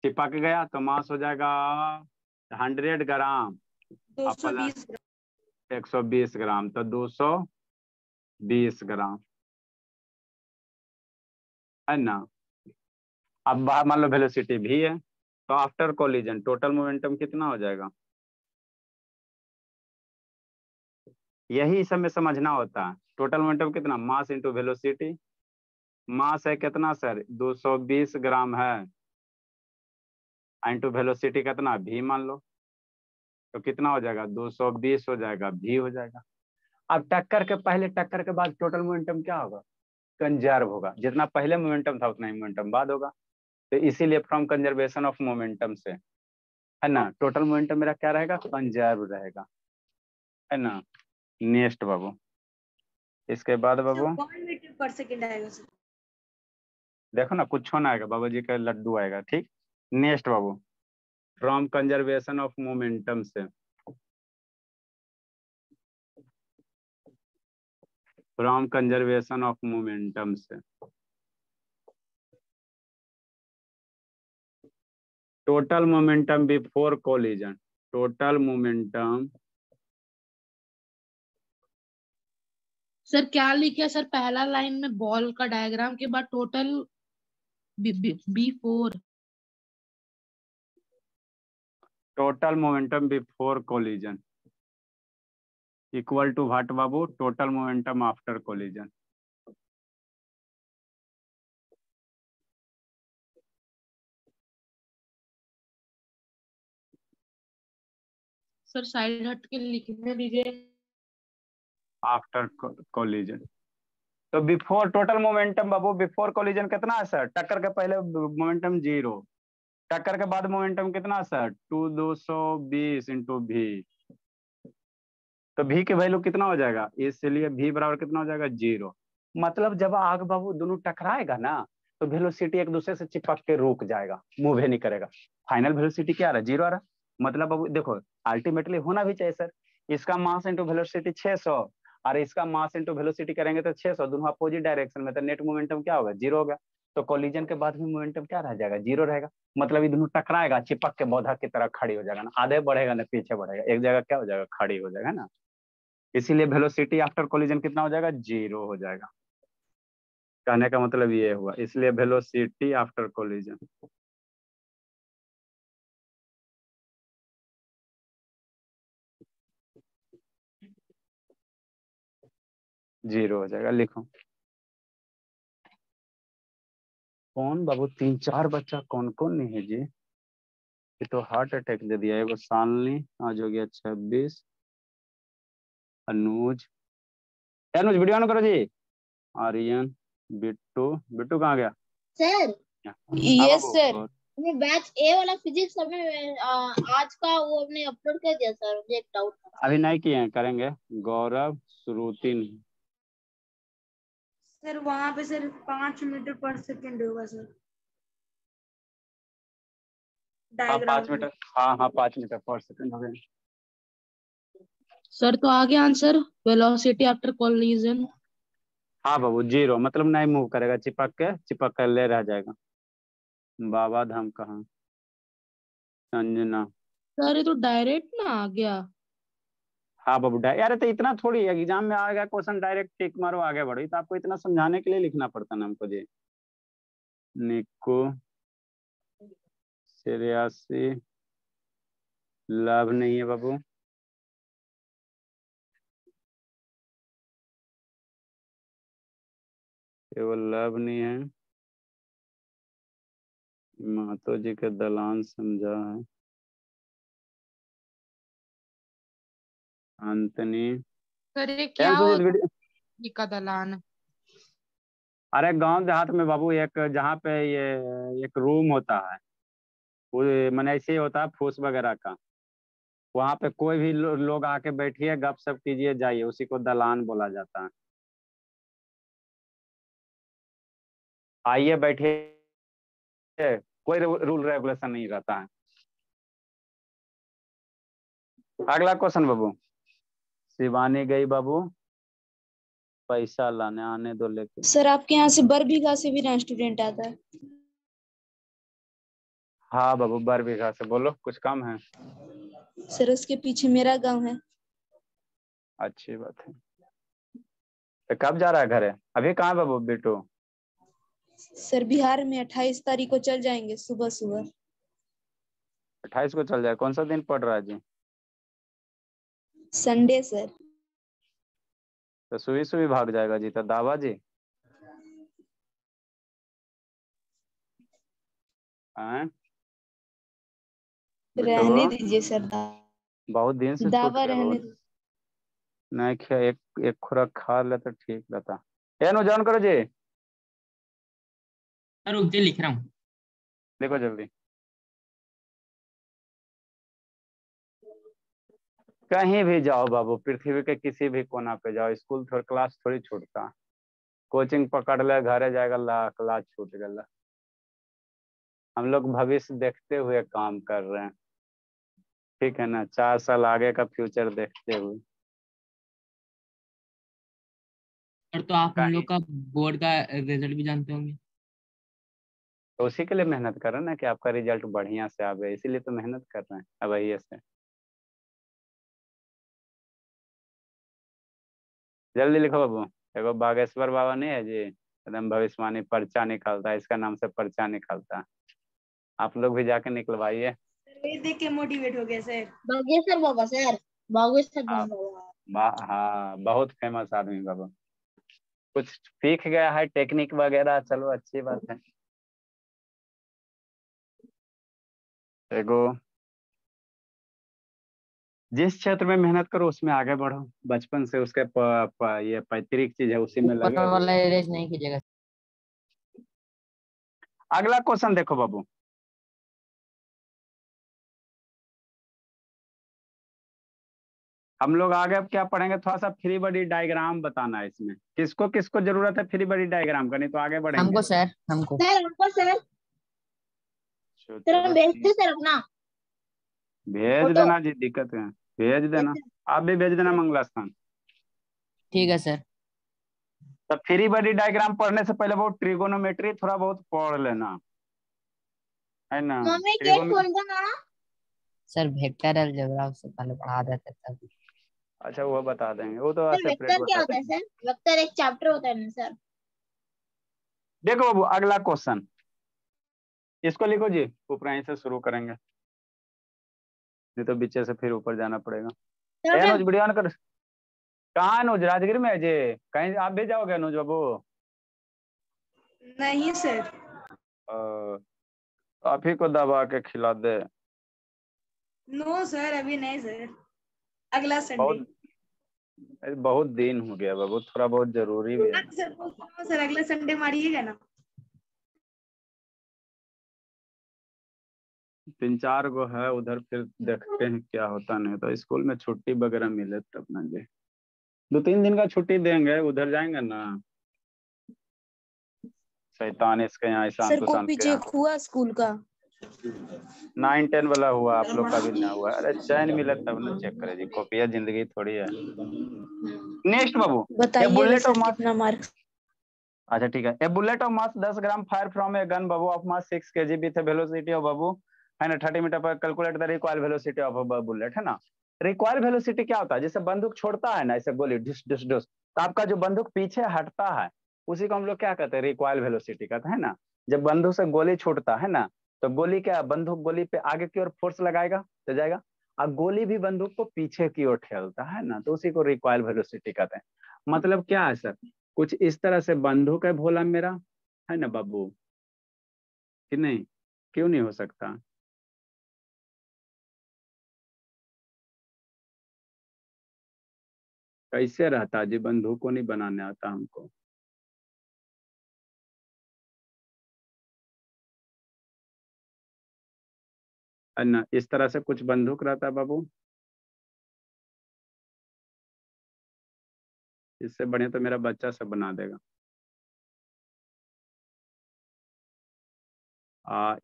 चिपक गया तो मास हो जाएगा 100 ग्राम, दो अब सौ प्लस बीस 120 ग्राम, तो 220 ग्राम, है ना। अब बाहर मान लो वेलोसिटी भी है, तो आफ्टर कोलिजन टोटल मोमेंटम कितना हो जाएगा, यही सब में समझना होता है। टोटल मोमेंटम कितना, मास इंटू वेलोसिटी, मास है कितना सर, 220 ग्राम है, इंटू वेलोसिटी कितना भी मान लो, तो कितना हो जाएगा, 220 हो जाएगा, भी हो जाएगा। अब टक्कर के पहले टक्कर के बाद टोटल मोमेंटम क्या होगा, कंजर्व होगा, जितना पहले मोमेंटम था उतना ही मोमेंटम बाद होगा। तो इसीलिए फ्रॉम कंजर्वेशन ऑफ मोमेंटम से, है ना, टोटल मोमेंटम मेरा क्या रहेगा, कंजर्व रहेगा, है ना। नेक्स्ट बाबू, इसके बाद सर बाबू 1 मीटर पर सेकंड आएगा सर। देखो ना, कुछ होना आएगा, बाबू जी का लड्डू आएगा। ठीक, next Babu, from conservation of momentum से, फ्रॉम कंजर्वेशन ऑफ मोमेंटम से, total momentum before collision, total momentum. Sir क्या लिखे सर पहला लाइन में बॉल का डायग्राम के बाद total B4। Total momentum before collision equal to what बाबू, total momentum after collision. Sir side हट के लिखने दीजिए। आफ्टर कोलिजन तो बिफोर टोटल मोमेंटम बाबू, बिफोर कोलिजन कितना है सर? टक्कर के पहले मोमेंटम 0, टक्कर के बाद मोमेंटम कितना सर? 220 इंटू भी। तो भी की वैल्यू कितना हो जाएगा? इसलिए भी बराबर कितना हो जाएगा? 0। मतलब जब आग बाबू दोनों टकराएगा ना तो वेलोसिटी एक दूसरे से चिपक के रुक जाएगा, मूव ही नहीं करेगा। फाइनल वेलोसिटी क्या आ रहा है? 0 आ रहा है। मतलब बाबू देखो अल्टीमेटली होना भी चाहिए सर, इसका मास इंटू वेलोसिटी 600 और इसका मास इंटू वेलोसिटी करेंगे तो 600, दोनों अपोजिट डायरेक्शन में, तो नेट मोमेंटम क्या होगा? 0 होगा। तो कोलिजन के बाद भी मोमेंटम क्या रह जाएगा? 0 रहेगा। मतलब ये दोनों टकराएगा, चिपक के बौधा की तरह खड़ी हो जाएगा ना, आगे बढ़ेगा ना पीछे बढ़ेगा, एक जगह क्या हो जाएगा? खड़ी हो जाएगा ना। इसीलिए वेलोसिटी आफ्टर कोलिजन कितना हो जाएगा? 0 हो जाएगा। कहने का मतलब ये हुआ, इसलिए वेलोसिटी आफ्टर कोलिजन 0 हो जाएगा। लिखो कौन बाबू 3-4 बच्चा कौन कौन नहीं है जी? ये तो हार्ट अटैक दे दिया। एगो सालनी, आज हो गया 26। अनुज, अनुज वीडियो ऑन करो जी। आर्यन, बिट्टू, बिट्टू कहाँ गया? सर हाँ यस बाबू सर। मैं बैच ए वाला फिजिक्स में आज का वो हमने अपलोड कर दिया सर, मुझे एक डाउट था। अभी नहीं किए हैं, करेंगे। गौरव, श्रुतिन, सर वहां पे सर 5 मीटर पर सेकंड होगा सर हाँ डायग्राम 5 में। मीटर, हाँ 5 मीटर पर सेकंड हो गए। सर तो आगे आंसर वेलोसिटी आफ्टर कोलिजन। हाँ बाबू 0, मतलब नहीं मूव करेगा, चिपक के ले रह जाएगा। बाबा धाम कहाँ? संजना, सर ये तो डायरेक्ट ना आ गया। हाँ बाबू यार तो इतना थोड़ी एग्जाम में आएगा क्वेश्चन डायरेक्ट टिक मारो आगे बढ़ो, तो आपको इतना समझाने के लिए लिखना पड़ता ना हमको जी। निको, 83, लाभ नहीं है बाबू। केवल लाभ नहीं है, महतो जी के दलान समझा है। अंतनी, सर ये क्या होता है का दलान? अरे गांव देहात में बाबू एक जहाँ पे ये एक रूम होता है, वो मैंने ऐसे ही होता है फूस वगैरह का, वहां पे कोई भी लोग आके बैठिए गप सप कीजिए जाइए, उसी को दलान बोला जाता है। आइए बैठिए, कोई रूल रेगुलेशन नहीं रहता है। अगला क्वेश्चन बाबू। शिवानी गई बाबू पैसा लाने, आने दो लेके। सर आपके यहाँ से बरबीघा से भी ना स्टूडेंट आता है। हाँ बाबू बरबीघा से, बोलो कुछ कम है? सर उसके पीछे मेरा गांव है। अच्छी बात है। तो कब जा रहा है घरे? अभी कहाँ है बाबू बिट्टू? सर बिहार में 28 तारीख को चल जाएंगे सुबह सुबह। 28 को चल जाए? कौन सा दिन पड़ रहा है जी? Sunday sir. तो सुई सुई भाग जाएगा जी, तो दावा जी हैं? रहने बिट्टू दीजिए सर, बहुत दिन से छूट दावा गया रहने बाबू। नहीं खा, एक एक खुराक खा ले तो ठीक रहता। ए नो जॉन करो जी, रुक जा लिख रहा हूँ। देखो जल्दी। कहीं भी जाओ बाबू, पृथ्वी के किसी भी कोना पे जाओ, स्कूल थोड़ा क्लास थोड़ी छूटता। कोचिंग पकड़ ले घरे जाएगा ला क्लास छूट गया। हम लोग भविष्य देखते हुए काम कर रहे हैं, ठीक है ना, 4 साल आगे का फ्यूचर देखते हुए। और तो आप हम कहीं लोग का बोर्ड का रिजल्ट भी जानते होंगे। तो उसी के लिए मेहनत कर रहे हैं ना कि आपका रिजल्ट बढ़िया से आवे, इसीलिए तो मेहनत कर रहे हैं अब वही से। जल्दी लिखो बाबू। देखो बागेश्वर बाबा नहीं है जी, एकदम भविष्यवाणी पर्चा निकालता है, इसका नाम से पर्चा निकालता है। आप लोग भी जाके निकलवाइए। ये देख के मोटिवेट हो गया सर। बागेश्वर बाबा सर, बागेश्वर हाँ बाबा। हाँ, बहुत फेमस आदमी बाबा। कुछ सीख गया है टेक्निक वगैरह, चलो अच्छी बात है। देखो जिस क्षेत्र में मेहनत करो उसमें आगे बढ़ो, बचपन से उसके ये पैतृक चीज है उसी में ऊपर लगे रहो। वाला इरेज नहीं कीजिएगा। अगला क्वेश्चन देखो बाबू। हम लोग आगे अब क्या पढ़ेंगे, थोड़ा सा फ्री बॉडी डायग्राम बताना है इसमें। किसको किसको जरूरत है फ्री बॉडी डायग्राम का, नहीं तो आगे बढ़ेंगे। हमको सर, हमको सर हमको सर, चलो भेजते सर अपना भेज फोटो। देना जी, दिक्कत है भेज देना। आप भी भेज देना मंगला स्थान। ठीक है सर। तो फ्री बॉडी डायग्राम पढ़ने से पहले बहुत ट्रिगोनोमेट्री थोड़ा बहुत पढ़ लेना है ना। मम्मी केक कौन सा ना? सर वेक्टर अलजेब्रा उससे पहले पढ़ा देते तब। अच्छा वो बता देंगे, वो तो सर सेपरेट वेक्टर क्या बता होता है देंगे। सर? वेक्टर एक चैप्टर होता है ना सर? देखो बाबू अगला क्वेश्चन, इसको लिखो जी, ऊपर से शुरू करेंगे, नहीं तो पीछे से फिर ऊपर जाना पड़ेगा। सर मैं अनुज वीडियो ऑन कर। कहाँ अनुज, राजगीर में है जी? कहीं आप भी जाओगे अनुज बाबू? नहीं सर। आप ही को दबा के खिला दे। नो सर, अभी नहीं सर, अगला संडे। बहुत बहुत दिन हो गया बाबू, थोड़ा बहुत जरूरी भी है। सर बोल रहा हूँ सर, अगला संडे मारिएगा ना। 3-4 गो है उधर, फिर देखते हैं क्या होता, नहीं तो स्कूल में छुट्टी वगैरह मिले तब ना जी। 2-3 दिन का छुट्टी देंगे, उधर जाएंगे ना। शैतान इसके यहाँ, ईशान सर तुशान कॉपी के चेक यहाँ। हुआ स्कूल का? 9-10 वाला हुआ, आप लोग का भी ना हुआ? अरे चैन मिले तब ना चेक करे जी, कॉपिया जिंदगी थोड़ी है। नेक्स्ट बाबू, ए बताइएगा बुलेट ऑफ सर मास। कितना मार्क्स। अच्छा ठीक है। A bullet of mass 10 gram fire from a gun बाबू of mass 6 kg with velocity of बाबू है ना 30 metre per, calculate the require velocity of bullet है ना। रिक्वायर वेलोसिटी क्या होता है, जैसे बंदूक छोड़ता है ना ऐसे गोली डिस डिस डिस, तो आपका जो बंदूक पीछे हटता है उसी को हम लोग क्या कहते हैं, रिक्वायर वेलोसिटी कहते हैं ना। जब बंदूक से गोली छूटता है ना, तो गोली क्या, बंदूक गोली पे आगे की ओर फोर्स लगाएगा तो जाएगा, और गोली भी बंदूक को पीछे की ओर ठेलता है ना, तो उसी को रिक्वायर वेलोसिटी कहते हैं। मतलब क्या है सर, कुछ इस तरह से बंदूक है भोला मेरा है ना बाबू, कि नहीं, क्यों नहीं हो सकता। कैसे रहता जी, बंदूक को नहीं बनाने आता हमको। है ना, इस तरह से कुछ बंदूक रहता है बाबू, इससे बढ़िया तो मेरा बच्चा सब बना देगा।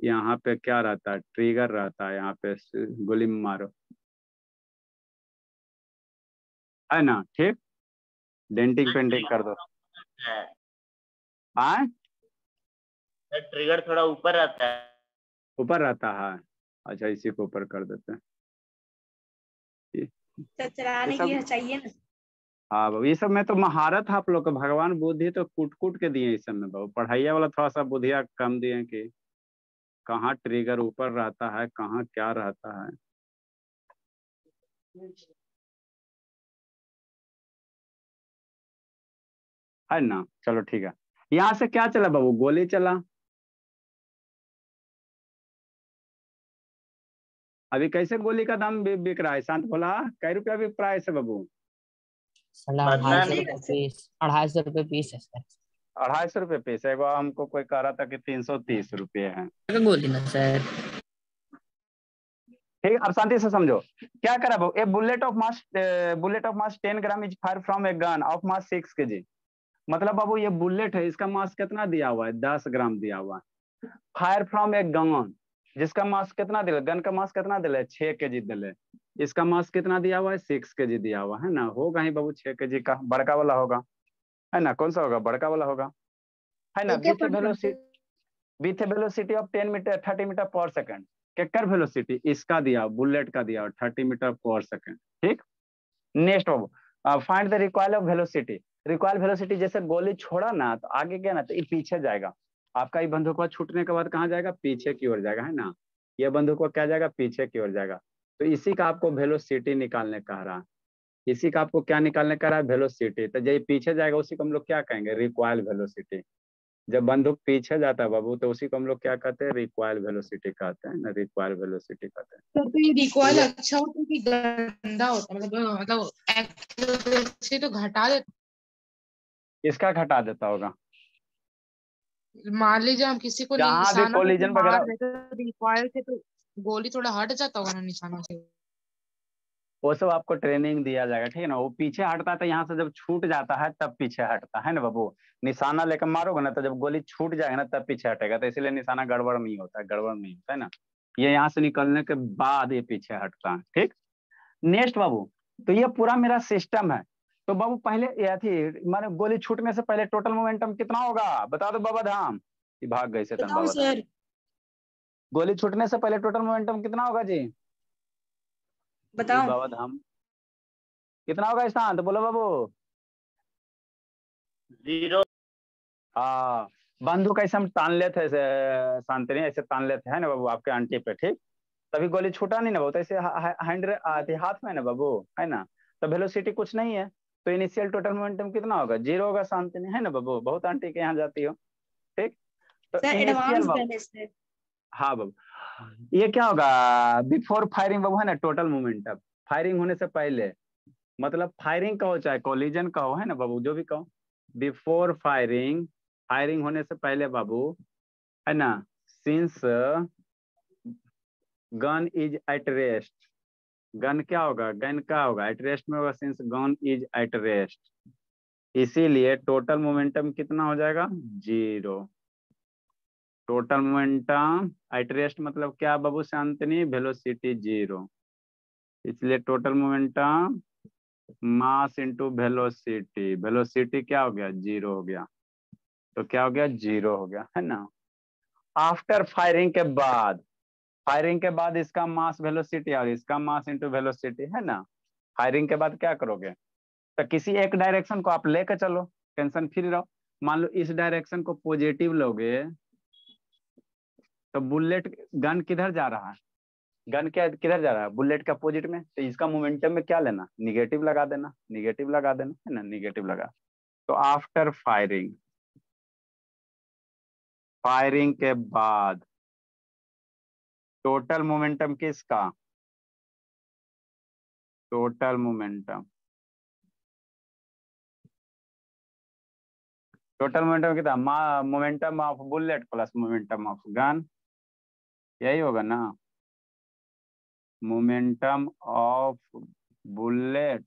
यहाँ पे क्या रहता है, ट्रिगर रहता है, यहाँ पे गोली मारो है ना, ठीक, डेंटिंग पेंटिंग कर दो। हाँ ट्रिगर थोड़ा ऊपर रहता है। ऊपर रहता है, अच्छा इसी को ऊपर कर देते हैं। सर चलाने की चाहिए ना। हाँ बाबू, ये सब में तो महारत है आप लोग को, भगवान बुद्धि तो कूट कूट के दिए इस सब में बाबू, पढ़ाइया वाला थोड़ा सा बुद्धिया कम दिए कि कहाँ ट्रिगर ऊपर रहता है, कहाँ क्या रहता है ना। चलो ठीक है, यहाँ से क्या चला बाबू, गोली चला। अभी कैसे गोली का दाम बिक रहा है शांत भोला, कै रुपया भी प्राइस है बाबू? साला पता 250 नहीं। रुपये पीस, 250 रुपये पीस है सर। 250 रुपये पीस है, हमको कोई कह रहा था कि 330 रुपये है। बोली ना सर। ठीक, अब शांति से समझो क्या करा बाबू। A bullet of mass 10 gram is fire from a gun of mass 6 kg। मतलब बाबू ये बुलेट है, इसका मास कितना दिया हुआ है, 10 ग्राम दिया हुआ है। फायर फ्रॉम ए गन, जिसका मास कितना दिले, गन का मास कितना दिले, 6 kg दिले। इसका मास कितना दिया हुआ है, 6 kg दिया हुआ है ना, होगा ही बाबू 6 kg का, बड़का वाला होगा है ना, कौन सा होगा, बड़का वाला होगा है ना। Okay with velocity, with velocity of 30 metre per second. केकर वेलोसिटी, इसका दिया, बुलेट का दिया 30 मीटर पर सेकंड। ठीक, next find the recoil of velocity. Recoil velocity, जैसे गोली छोड़ा ना तो आगे गया ना तो ये पीछे जाएगा। आपका ये बंदूक छूटने के बाद कहाँ जाएगा, पीछे की ओर जाएगा, है ना। ये बंदूक क्या जाएगा, पीछे की ओर जाएगा। तो इसी का आपको वेलोसिटी निकालने कह रहा है, इसी का आपको क्या निकालने कह रहा है, वेलोसिटी। तो जब पीछे जाएगा उसी को हम लोग क्या कहेंगे, रिकॉइल वेलोसिटी। जब बंदूक पीछे जाता है बाबू तो उसी को हम लोग क्या कहते हैं, रिकॉइल वेलोसिटी कहते हैं ना, रिकॉइल वेलोसिटी कहते हैं। तो ये रिकॉइल अच्छा होता है कि गंदा होता है, मतलब एक्यूरेसी तो घटा देता। इसका घटा देता होगा, मान लीजिए हम किसी को जहां भी निशाना कोलिजन मार वगैरह, रहे तो रिकॉइल से तो गोली थोड़ा हट जाता होगा ना निशाना से। वो सब आपको ट्रेनिंग दिया जाएगा, ठीक है ना। वो पीछे हटता है तो यहाँ से जब छूट जाता है तब पीछे हटता है ना बाबू। निशाना लेकर मारोगे ना तो जब गोली छूट जाएगा ना तब पीछे हटेगा, तो इसलिए निशाना गड़बड़ नहीं होता है, गड़बड़ नहीं होता है ना। ये यहाँ से निकलने के बाद ये पीछे हटता है। ठीक, नेक्स्ट बाबू, तो ये पूरा मेरा सिस्टम है। तो बाबू पहले ये थी, माने गोली छूटने से पहले टोटल मोमेंटम कितना होगा, बता दो बाबा धाम। ये भाग गए से बताओ बाबा धाम। सर, गोली छूटने से पहले टोटल मोमेंटम कितना होगा जी, ये बताओ। बाबा धाम कितना होगा, शांत बोलो बाबू। 0। हाँ, बंदूक ऐसे हम तान लेते हैं शांति, ऐसे तान लेते हैं ना बाबू आपके आंटी पे, ठीक। तभी गोली छूटा नहीं ना बाबू, तो ऐसे हैंड हाथ में है ना बाबू, है ना। तो वेलोसिटी कुछ नहीं है, तो इनिशियल टोटल मोमेंटम कितना होगा, 0 होगा शांति, है ना बाबू। बहुत आंटी के यहाँ जाती हो, ठीक। तो सर इनिशियल एडवांस बाबू, बैलेंस से। हाँ बाबू, ये क्या होगा, बिफोर फायरिंग बाबू, है ना, टोटल मोमेंटम। फायरिंग होने से पहले, मतलब फायरिंग का हो चाहे कोलिजन का हो, है ना बाबू, जो भी कहो। बिफोर फायरिंग, फायरिंग होने से पहले बाबू, है ना, since gun is at rest. Gun क्या होगा, गन क्या होगा, एट रेस्ट में होगा, since gun is at rest. इसीलिए टोटल मोमेंटम कितना हो जाएगा, 0। टोटल मोमेंटम एट रेस्ट मतलब क्या बाबू शांतनी, वेलोसिटी 0। इसलिए total momentum mass into velocity, velocity क्या हो गया, 0 हो गया। तो क्या हो गया, 0 हो गया, है ना। आफ्टर फायरिंग के बाद, फायरिंग के बाद इसका मास वेलोसिटी और इसका मास इंटू वेलोसिटी, है ना। फायरिंग के बाद क्या करोगे, तो किसी एक डायरेक्शन को आप लेकर चलो, टेंशन फ्री रहो। मान लो इस डायरेक्शन को पॉजिटिव लोगे तो बुलेट, गन किधर जा रहा है, गन क्या किधर जा रहा है, बुलेट के अपोजिट में। तो इसका मोमेंटम में क्या लेना, निगेटिव लगा देना, निगेटिव लगा देना, है ना, निगेटिव लगा। तो आफ्टर फायरिंग, फायरिंग के बाद टोटल मोमेंटम किसका, टोटल मोमेंटम, टोटल मोमेंटम कितना, momentum of bullet plus momentum of gun, यही होगा ना। Momentum of bullet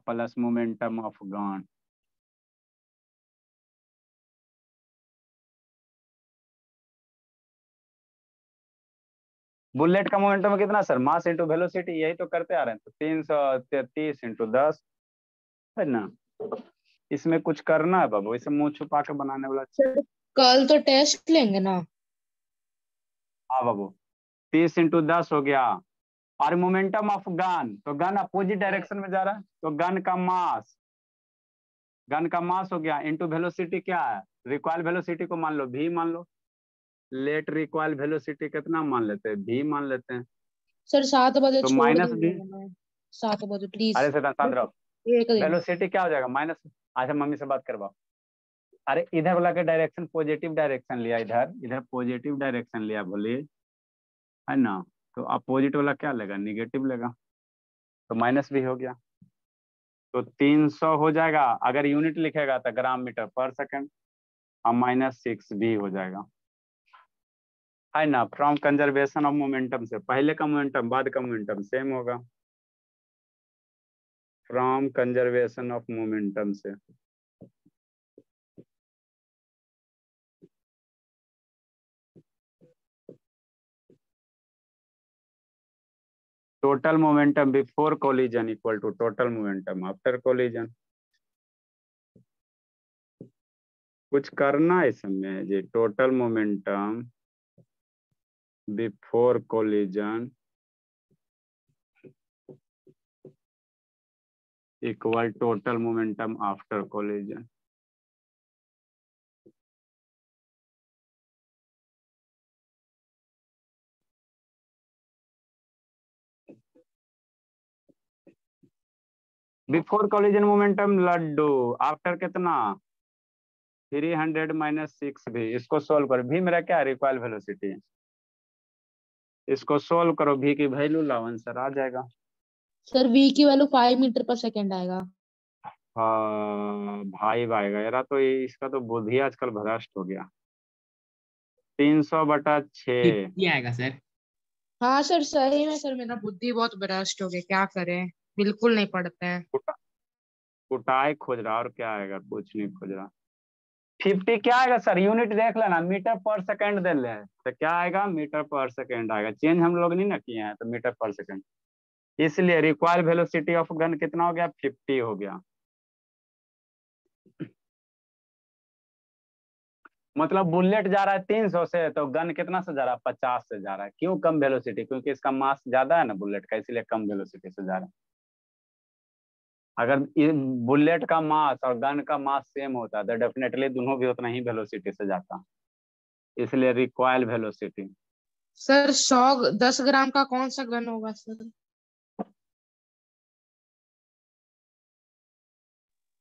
plus momentum of gun. Bullet का मोमेंटम कितना सर, मास इंटू वेलोसिटी, यही तो करते आ रहे हैं। तो 333 इंटू 10, है ना। इसमें कुछ करना है बाबू, इसे मुंह छुपा के बनाने वाला। कल तो टेस्ट लेंगे ना। हाँ बाबू, 30 इंटू 10 हो गया। और मोमेंटम ऑफ गन, तो गन अपोजिट डायरेक्शन में जा रहा है, तो गन का मास, गन का मास हो गया इंटू वेलोसिटी क्या है, रिकॉइल वेलोसिटी को मान लो v मान लो। लेट रिकॉइल वेलोसिटी कितना मान लेते हैं, v मान लेते हैं। सर 7 बजे तो छोड़ माइनस v, दूंगा मैं, 7 बजे प्लीज। अरे सर शांत रहो। एक दिन। वेलोसिटी क्या हो जाएगा, माइनस। अच्छा मम्मी से बात करवाओ। अरे इधर वाला का डायरेक्शन पॉजिटिव डायरेक्शन लिया, इधर इधर पॉजिटिव डायरेक्शन लिया बोलिए, है ना। तो अपोजिट वाला क्या लेगा, निगेटिव लेगा। तो माइनस भी हो गया। तो 300 हो जाएगा, अगर यूनिट लिखेगा तो ग्राम मीटर पर सेकंड, और -6 भी हो जाएगा, है ना। फ्रॉम कंजर्वेशन ऑफ मोमेंटम से, पहले का मोमेंटम बाद का मोमेंटम सेम होगा, फ्रॉम कंजर्वेशन ऑफ मोमेंटम से। Total momentum before collision equal to total momentum after collision. कुछ करना है इसमें जी। Total momentum before collision equal total momentum after collision. Before collision momentum लड्डू आफ्टर कितना 300 माइनस 6 भी। इसको सोल्व करो। भी मेरा क्या रिक्वायर्ड वेलोसिटी है, इसको सोल्व करो। भी की वैल्यू लाओ, आंसर आ जाएगा। सर v की वैल्यू 5 मीटर पर सेकेंड आएगा। हाँ भाई भाई यार, तो इसका तो बुद्धि आजकल भ्रष्ट हो गया। 300/6। 50 आएगा सर। हाँ सर सही में सर, मेरा बुद्धि बहुत भ्रष्ट हो गया, क्या करें, बिल्कुल नहीं पढ़ते हैं। कुटाई खोज रहा और क्या आएगा, कुछ नहीं खोज रहा। 50 क्या आएगा सर, यूनिट देख लेना, मीटर पर सेकंड दे ले तो क्या आएगा, मीटर पर सेकंड आएगा। चेंज हम लोग नहीं ना किए हैं, तो मीटर पर सेकंड। इसलिए रिक्वायर्ड वेलोसिटी ऑफ गन कितना हो गया, 50 हो गया। मतलब बुलेट जा रहा है 300 से, तो गन कितना से जा रहा है, 50 से जा रहा है। क्यों कम वेलोसिटी, क्योंकि इसका मास ज्यादा है ना बुलेट का, इसलिए कम वेलोसिटी से जा रहा है। अगर बुलेट का मास और गन का मास सेम होता तो डेफिनेटली दोनों भी उतना ही वेलोसिटी से जाता। इसलिए रिक्वायर्ड वेलोसिटी। सर 10 ग्राम का कौन सा गन होगा sir?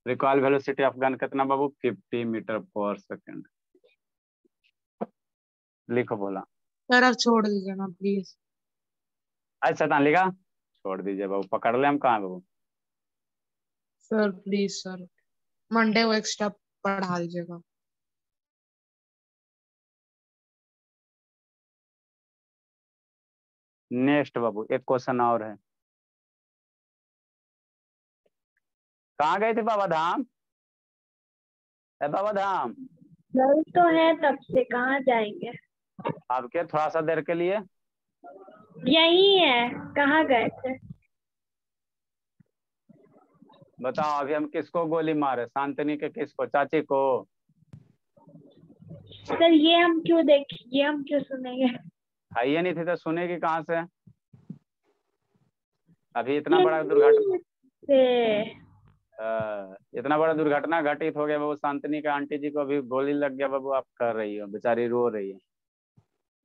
Required velocity of gun कितना बाबू, 50 मीटर पर सेकंड। लिखो बोला। सर अब छोड़ दीजिए ना प्लीज। अच्छा शैतान लिखा, छोड़ दीजिए बाबू, पकड़ ले हम कहाँ बाबू। सर प्लीज सर, मंडे को एक्स्ट्रा पढ़ा दीजिएगा। नेक्स्ट बाबू, एक क्वेश्चन और है। कहाँ गए थे बाबा धाम, बाबा धाम? जल तो है तब से, कहाँ जाएंगे? आपके थोड़ा सा देर के लिए। यही है, कहाँ गए थे? बताओ अभी हम किसको गोली मारे, शांतनी के किसको, चाची को? सर ये हम क्यों ये हम क्यों सुनेंगे? है ये नहीं थी तो सुनेगी कहाँ से? अभी इतना बड़ा दुर्घटना, इतना बड़ा दुर्घटना घटित हो गया बाबू, शांतनी का आंटी जी को अभी गोली लग गया बाबू। आप कर रही हो, बेचारी रो रही है।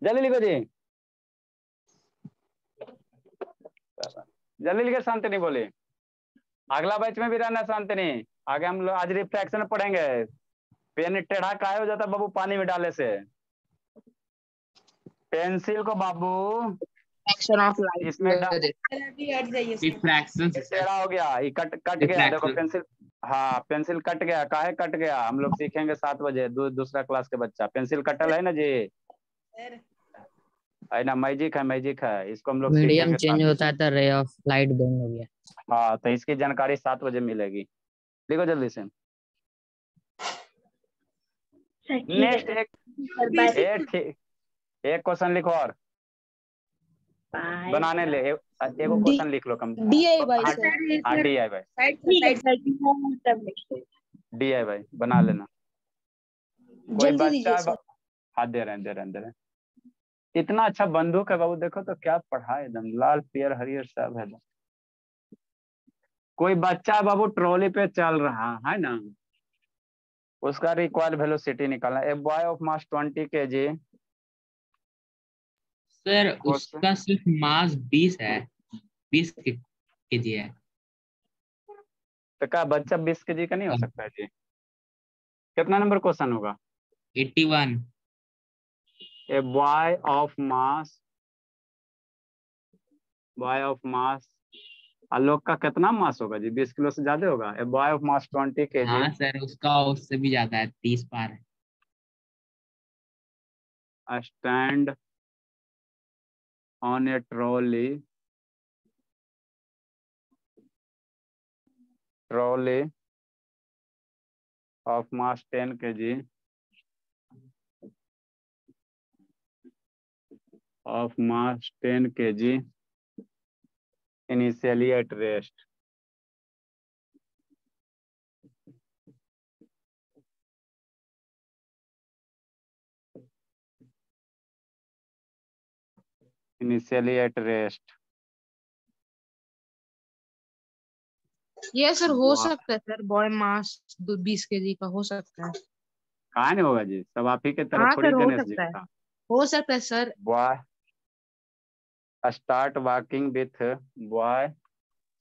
जल्दी लिखो जी, जल्दी लिखे। शांतनी बोली अगला बैच में भी रहना शांतनी। आगे हम लोग आज रिफ्रैक्शन पढ़ेंगे। पेन टेढ़ा काहे हो जाता बाबू पानी में डाले से। पेंसिल को बाबू एक्शन ऑफ लाइट इसमें रिफ्रैक्शन टेढ़ा हो गया, ये कट गया। देखो पेंसिल, हाँ पेंसिल कट गया। काहे कट गया, हम लोग सीखेंगे 7 बजे। दूसरा क्लास के बच्चा, पेंसिल कटल है ना जी, है ना, मैजिक है, मैजिक है। इसको हम लोग मीडियम सीखेंगे चेंज होता है तो रे ऑफ लाइट बंद हो गया। हाँ तो इसकी जानकारी 7 बजे मिलेगी। लिखो जल्दी से। नेक्स्ट एक क्वेश्चन लिखो और बनाने ले। एक क्वेश्चन लिख लो कम। DI by sir. हाँ DI बाई, DI बाई बना लेना। कोई जल्दी दीजिए बच्चा सर। हाँ दे रहे हैं। इतना अच्छा बंदूक है बाबू, देखो तो क्या पढ़ा है, एकदम लाल पियर हरियर सब है। कोई बच्चा बाबू ट्रॉली पे चल रहा है ना, उसका रिक्वायर्ड वेलोसिटी निकालना। A boy of mass 20 kg। Sir उसका सिर्फ मास 20 है, 20 केजी है। तो क्या बच्चा 20 kg का नहीं हो सकता है जी? कितना नंबर क्वेश्चन होगा? 81। ए बॉय ऑफ मास आलोक का कितना मास होगा जी, 20 किलो से ज्यादा होगा। A boy of mass 20 kg। हाँ सर उसका उससे भी ज्यादा है, 30 पार है। Stand on A trolley of mass 10 kg initially at rest। Initially at rest. ये सर हो सकता है सर, बॉय मास 20 kg का हो सकता है। कहाँ नहीं होगा जी, सब आप ही के तरफ हाँ थोड़ी सर हो गणेश जी सकता है, था। हो सकता है sir. Boy start walking with boy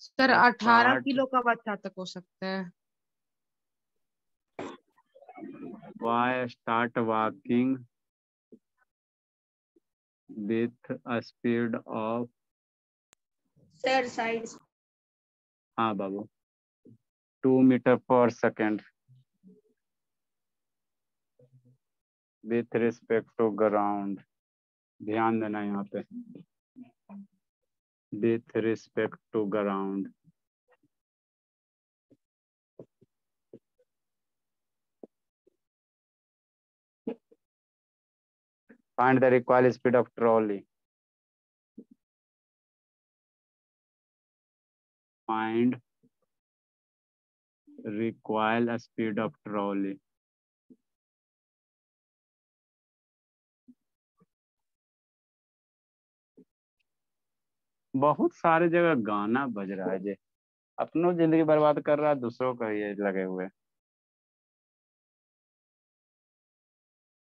sir 18 start- kilo का बच्चा तक हो सकता है। Boy start walking with a speed of, sir side हाँ बाबू, 2 metre per second with respect to ground. ध्यान देना यहाँ पे, with respect to ground. Find the recoil speed of trolley. Find recoil speed of trolley. बहुत सारे जगह गाना बज रहा है जी, अपनों जिंदगी बर्बाद कर रहा है, दूसरों का ये लगे हुए।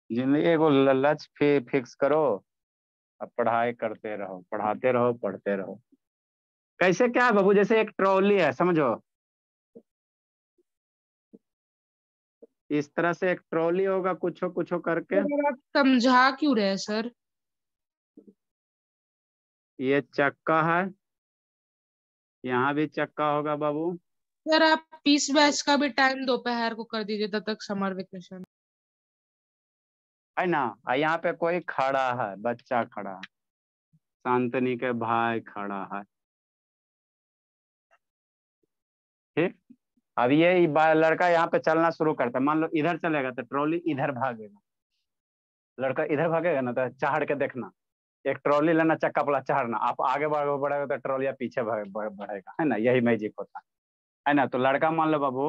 जिंदगी को लक्ष्य फिक्स करो, अब पढ़ाई करते रहो, पढ़ाते रहो, पढ़ते रहो। कैसे क्या है बाबू, जैसे एक ट्रॉली है, समझो इस तरह से एक ट्रॉली होगा, कुछ करके। सर आप समझा क्यों रहे हैं सर? ये चक्का है, यहाँ भी चक्का होगा बाबू। सर आप 20 बैच का भी टाइम दोपहर को कर दीजिए, तब तक समर वेकेशन है ना। यहाँ पे कोई खड़ा है, बच्चा खड़ा है, शांतनी के भाई खड़ा है, ठीक। अब ये लड़का यहाँ पे चलना शुरू करता है, मान लो इधर चलेगा तो ट्रॉली इधर भागेगा, लड़का इधर भागेगा ना तो चढ़ के देखना, एक ट्रॉली लेना, चक्का पला चढ़ना, आप आगे बढ़ेगा तो ट्रॉली पीछे बढ़ेगा, है ना, यही मैजिक होता है ना। तो लड़का मान लो बाबू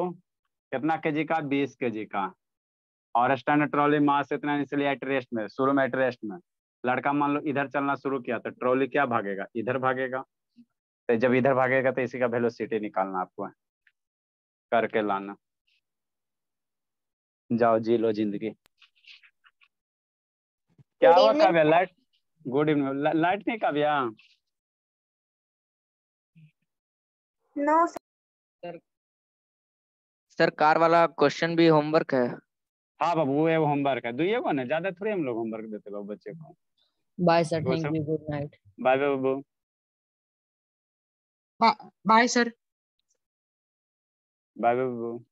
कितना केजी का, 20 केजी का, और स्टैंड ट्रॉली मास इतना, इसलिए एट रेस्ट में, शुरू में एट रेस्ट में। लड़का मान लो इधर चलना शुरू किया तो ट्रॉली क्या भागेगा, इधर भागेगा। तो जब इधर भागेगा तो इसी का वेलोसिटी निकालना आपको है, करके लाना। जाओ जी लो जिंदगी। क्या हुआ Kavya, light, good evening, light नहीं काव्या? नो सर कार वाला क्वेश्चन भी होमवर्क है? हाँ बाबू वो होमवर्क है, दुइये को ना, ज्यादा थोड़ी हम लोग होमवर्क देते बाबू बच्चे को। Bye sir, thank you, good night. Bye बाबू। Bye sir. बाय बाबू।